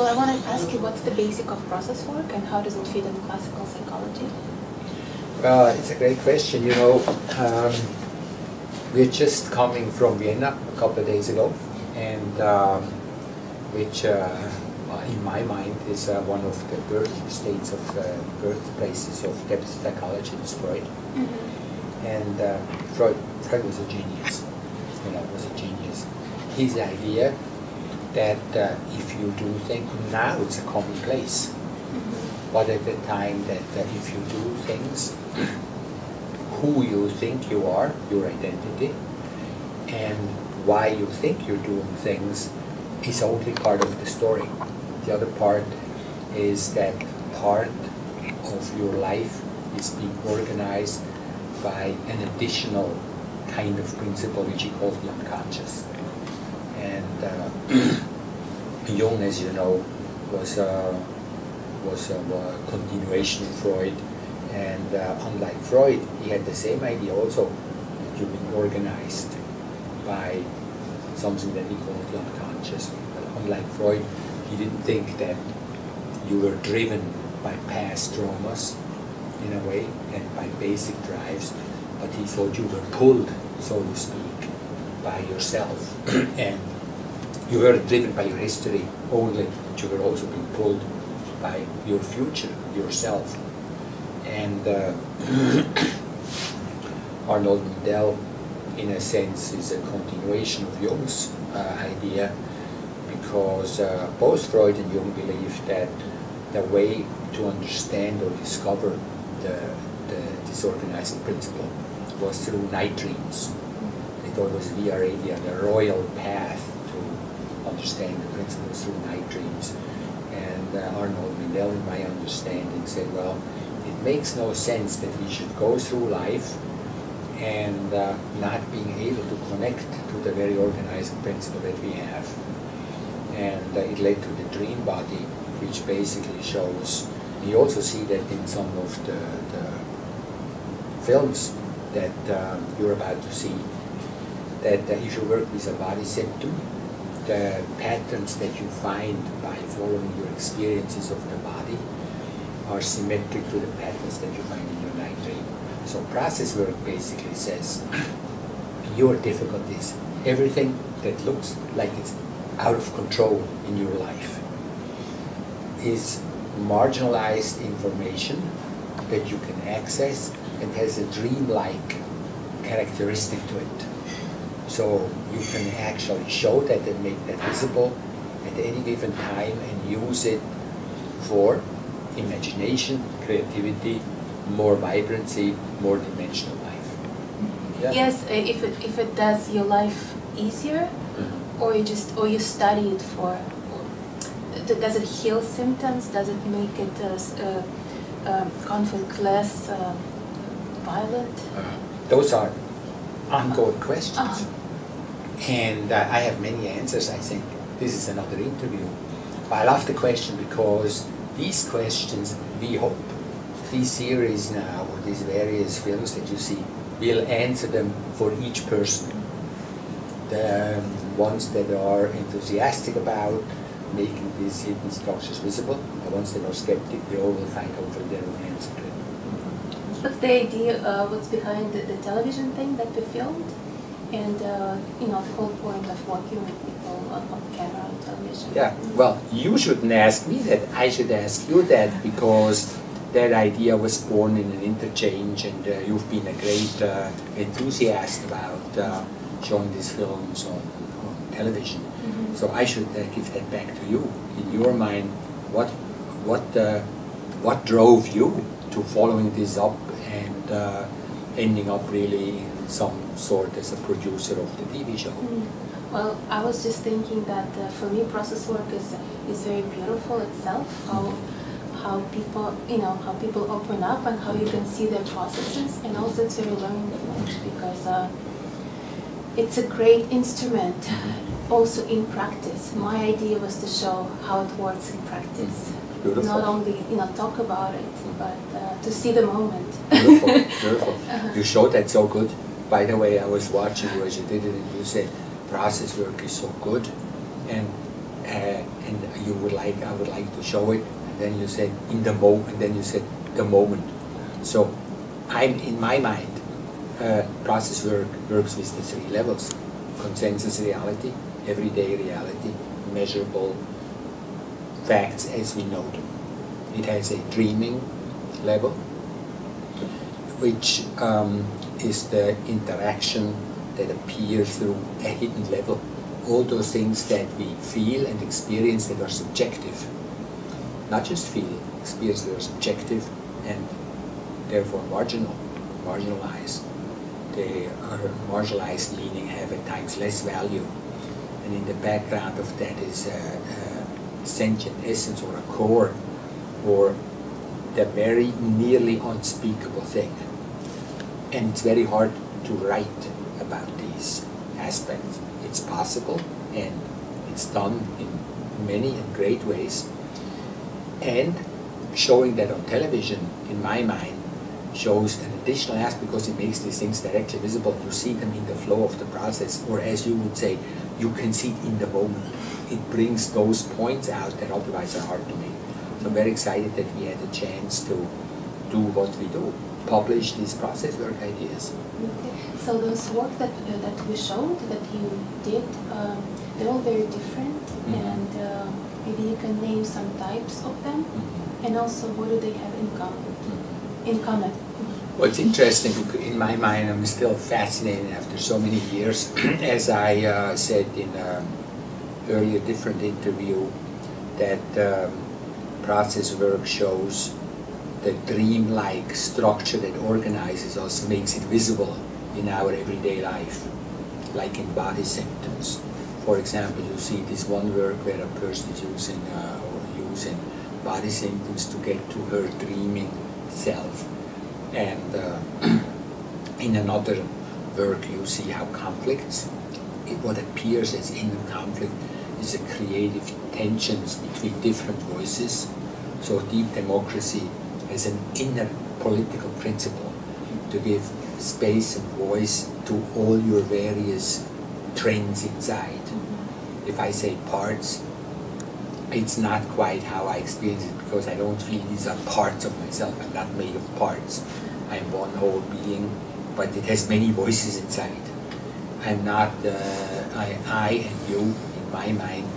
Well, I want to ask you, what's the basic of process work and how does it fit in classical psychology? Well, it's a great question. You know, we're just coming from Vienna a couple of days ago, and which, in my mind, is one of the birthplaces of depth psychology, is Freud. Mm-hmm. And Freud was a genius. You know, was a genius. His idea that if you do things, now it's a commonplace, but at the time that if you do things, who you think you are, your identity, and why you think you're doing things is only part of the story. The other part is that part of your life is being organized by an additional kind of principle which he calls the unconscious. And Jung, as you know, was a continuation of Freud, and unlike Freud, he had the same idea also that you've been organized by something that he called the unconscious. But unlike Freud, he didn't think that you were driven by past traumas in a way and by basic drives, but he thought you were pulled, so to speak, by yourself. And you weren't driven by your history only, but you were also being pulled by your future, yourself. And Arnold Mindell, in a sense, is a continuation of Jung's idea, because both Freud and Jung believed that the way to understand or discover the disorganizing principle was through night dreams. They thought it was via radio, the royal path to understand the principles through night dreams. And Arnold Mindell, in my understanding, said, well, it makes no sense that we should go through life and not being able to connect to the very organizing principle that we have. And it led to the dream body, which basically shows, you also see that in some of the films that you're about to see, that if you work with a body symptom, the patterns that you find by following your experiences of the body are symmetric to the patterns that you find in your night dream. So process work basically says your difficulties, everything that looks like it's out of control in your life, is marginalized information that you can access and has a dream-like characteristic to it. So you can actually show that and make that visible at any given time and use it for imagination, creativity, more vibrancy, more dimensional life. Yeah. Yes, if it does your life easier, or you study it for, does it heal symptoms? Does it make it conflict less violent? Those are ongoing questions. And I have many answers. I think this is another interview. But I love the question because these questions, we hope, these series now, or these various films that you see, will answer them for each person. The ones that are enthusiastic about making these hidden structures visible, the ones that are skeptic, they all will find hopefully their own answer to it. What's the idea, what's behind the television thing that we filmed? And you know, the whole point of working with people on camera on television. Yeah, well, you shouldn't ask me that. I should ask you that, because that idea was born in an interchange, and you've been a great enthusiast about showing these films on television. Mm-hmm. So I should give that back to you. In your mind, what drove you to following this up and ending up really in some sort as a producer of the TV show? Well, I was just thinking that for me, process work is very beautiful itself. How people, you know, how people open up and how you can see their processes, and also it's very learning because it's a great instrument. Also in practice, my idea was to show how it works in practice. Beautiful. Not only talk about it, but to see the moment. Beautiful, beautiful. You showed that so good. By the way, I was watching you as you did it, and you said process work is so good, and and I would like to show it, and then you said in the moment, and then you said the moment. So in my mind, process work works with the three levels: consensus reality, everyday reality, measurable facts as we know them. It has a dreaming level, which is the interaction that appears through a hidden level. All those things that we feel and experience that are subjective, not just feel, experience that are subjective and therefore marginalized. They are marginalized, meaning have at times less value. And in the background of that is a sentient essence or a core, or the very nearly unspeakable thing. And it's very hard to write about these aspects. It's possible, and it's done in many and great ways. And showing that on television, in my mind, shows an additional aspect because it makes these things directly visible. You see them in the flow of the process, or as you would say, you can see it in the moment. It brings those points out that otherwise are hard to make. So I'm very excited that we had a chance to do what we do, publish these process work ideas. Okay. So those work that we showed, that you did, they're all very different, and maybe you can name some types of them, and also what do they have in common? Well, it's interesting because in my mind I'm still fascinated after so many years. As I said in an earlier different interview, that process work shows the dream-like structure that organizes us, makes it visible in our everyday life, like in body symptoms. For example, you see this one work where a person is using body symptoms to get to her dreaming self. And in another work you see how conflicts, what appears as inner conflict is a creative tensions between different voices. So deep democracy as an inner political principle to give space and voice to all your various trends inside. If I say parts, it's not quite how I experience it because I don't feel these are parts of myself. I'm not made of parts. I'm one whole being, but it has many voices inside. I'm not, I and you, in my mind,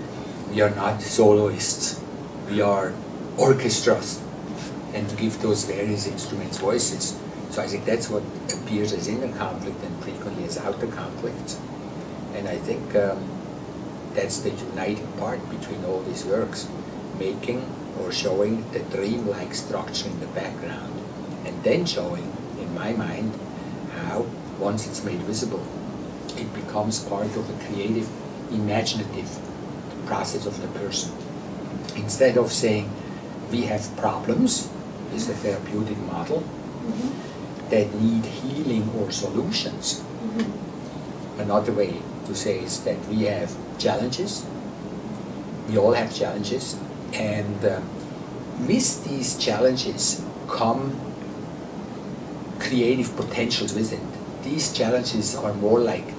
we are not soloists. We are orchestras, and to give those various instruments voices. So I think that's what appears as inner conflict and frequently as outer conflict. And I think that's the uniting part between all these works, making or showing the dream-like structure in the background, and then showing, in my mind, how, once it's made visible, it becomes part of a creative, imaginative process of the person. Instead of saying, we have problems, is the therapeutic model, that need healing or solutions. Another way to say is that we have challenges, we all have challenges, and with these challenges come creative potentials with it. These challenges are more like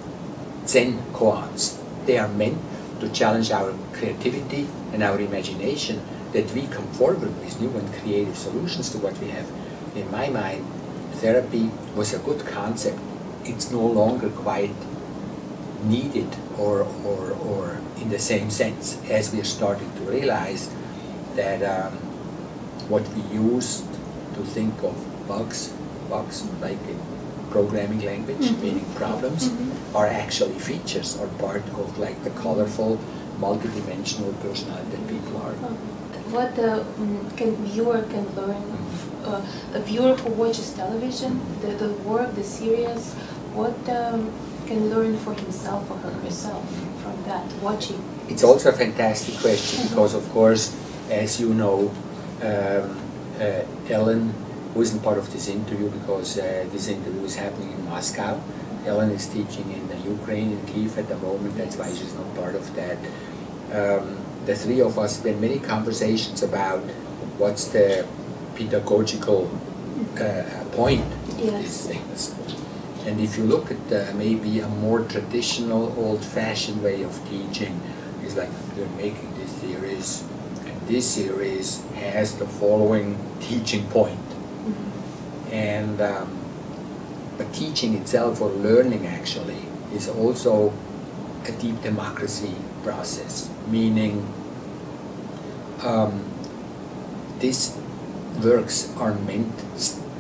Zen koans. They are meant to challenge our creativity and our imagination, that we come forward with new and creative solutions to what we have. In my mind, therapy was a good concept. It's no longer quite needed or in the same sense, as we are starting to realize that what we used to think of bugs like in programming language, meaning problems, are actually features, or part of like the colorful, multidimensional personality that people are. What viewer can learn, a viewer who watches television, the work, the series, what can learn for himself or herself from that, watching? It's also a fantastic question because, of course, as you know, Ellen, who isn't part of this interview because this interview is happening in Moscow. Ellen is teaching in Ukraine, in Kyiv at the moment, that's why she's not part of that. The three of us spent many conversations about what's the pedagogical point of these things. And if you look at maybe a more traditional, old-fashioned way of teaching, it's like we're making this series, and this series has the following teaching point. And but teaching itself, or learning actually, is also a deep democracy process, meaning these works are meant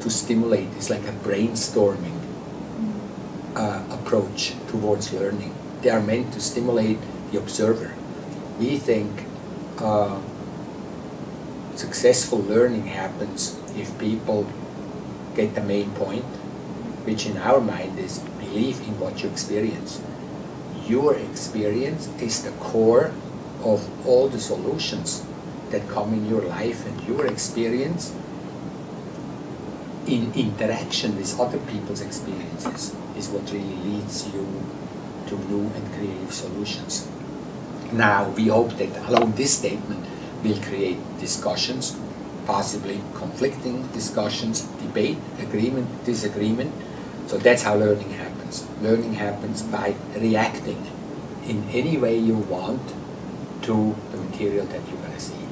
to stimulate. It's like a brainstorming approach towards learning. They are meant to stimulate the observer. We think successful learning happens if people get the main point, which in our mind is believe in what you experience. Your experience is the core of all the solutions that come in your life, and your experience in interaction with other people's experiences is what really leads you to new and creative solutions. Now, we hope that along this statement will create discussions, possibly conflicting discussions, debate, agreement, disagreement. So that's how learning happens. Learning happens by reacting in any way you want to the material that you're going to see.